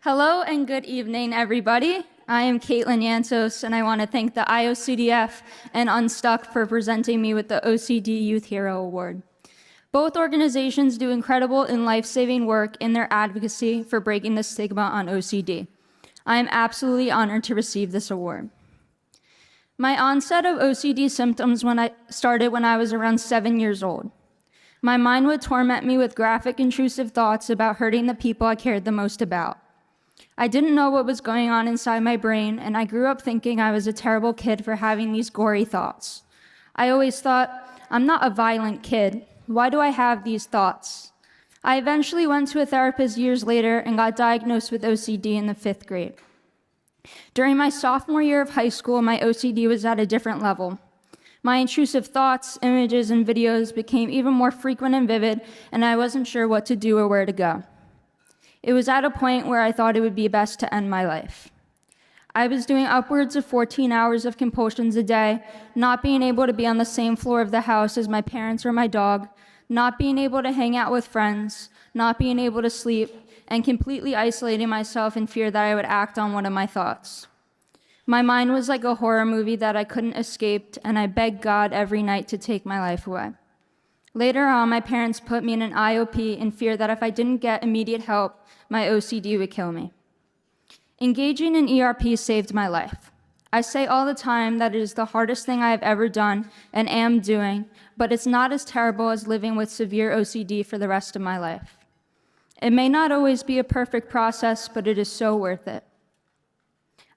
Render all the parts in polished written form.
Hello and good evening, everybody. I am Caitlin Yantsos, and I want to thank the IOCDF and UNSTUCK for presenting me with the OCD Youth Hero Award. Both organizations do incredible and life-saving work in their advocacy for breaking the stigma on OCD. I am absolutely honored to receive this award. My onset of OCD symptoms started when I was around 7 years old. My mind would torment me with graphic, intrusive thoughts about hurting the people I cared the most about. I didn't know what was going on inside my brain, and I grew up thinking I was a terrible kid for having these gory thoughts. I always thought, I'm not a violent kid. Why do I have these thoughts? I eventually went to a therapist years later and got diagnosed with OCD in the 5th grade. During my sophomore year of high school, my OCD was at a different level. My intrusive thoughts, images, and videos became even more frequent and vivid, and I wasn't sure what to do or where to go. It was at a point where I thought it would be best to end my life. I was doing upwards of 14 hours of compulsions a day, not being able to be on the same floor of the house as my parents or my dog, not being able to hang out with friends, not being able to sleep, and completely isolating myself in fear that I would act on one of my thoughts. My mind was like a horror movie that I couldn't escape, and I begged God every night to take my life away. Later on, my parents put me in an IOP in fear that if I didn't get immediate help, my OCD would kill me. Engaging in ERP saved my life. I say all the time that it is the hardest thing I have ever done and am doing, but it's not as terrible as living with severe OCD for the rest of my life. It may not always be a perfect process, but it is so worth it.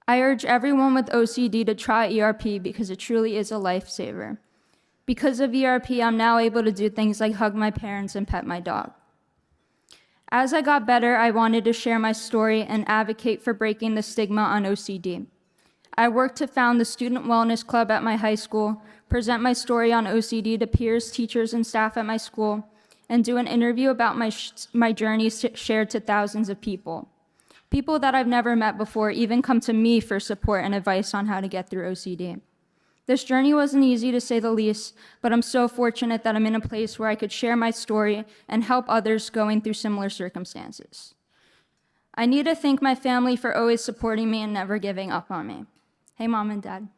I urge everyone with OCD to try ERP because it truly is a lifesaver. Because of ERP, I'm now able to do things like hug my parents and pet my dog. As I got better, I wanted to share my story and advocate for breaking the stigma on OCD. I worked to found the Student Wellness Club at my high school, present my story on OCD to peers, teachers, and staff at my school, and do an interview about my journey shared to thousands of people. People that I've never met before even come to me for support and advice on how to get through OCD. This journey wasn't easy, to say the least, but I'm so fortunate that I'm in a place where I could share my story and help others going through similar circumstances. I need to thank my family for always supporting me and never giving up on me. Hey, Mom and Dad.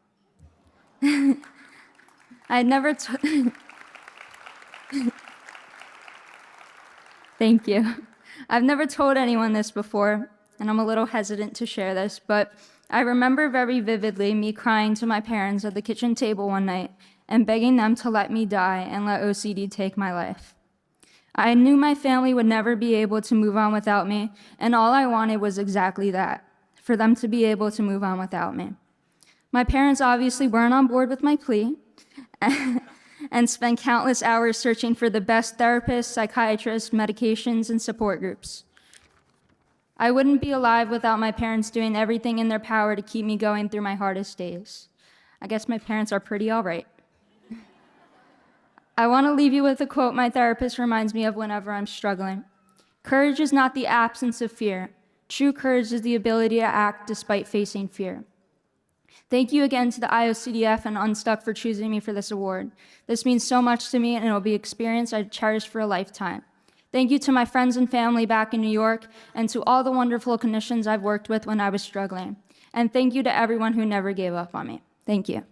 Thank you. I've never told anyone this before, and I'm a little hesitant to share this, but I remember very vividly me crying to my parents at the kitchen table one night and begging them to let me die and let OCD take my life. I knew my family would never be able to move on without me, and all I wanted was exactly that, for them to be able to move on without me. My parents obviously weren't on board with my plea and spent countless hours searching for the best therapists, psychiatrists, medications, and support groups. I wouldn't be alive without my parents doing everything in their power to keep me going through my hardest days. I guess my parents are pretty all right. I want to leave you with a quote my therapist reminds me of whenever I'm struggling. Courage is not the absence of fear. True courage is the ability to act despite facing fear. Thank you again to the IOCDF and UNSTUCK for choosing me for this award. This means so much to me, and it will be an experience I cherish for a lifetime. Thank you to my friends and family back in New York, and to all the wonderful clinicians I've worked with when I was struggling. And thank you to everyone who never gave up on me. Thank you.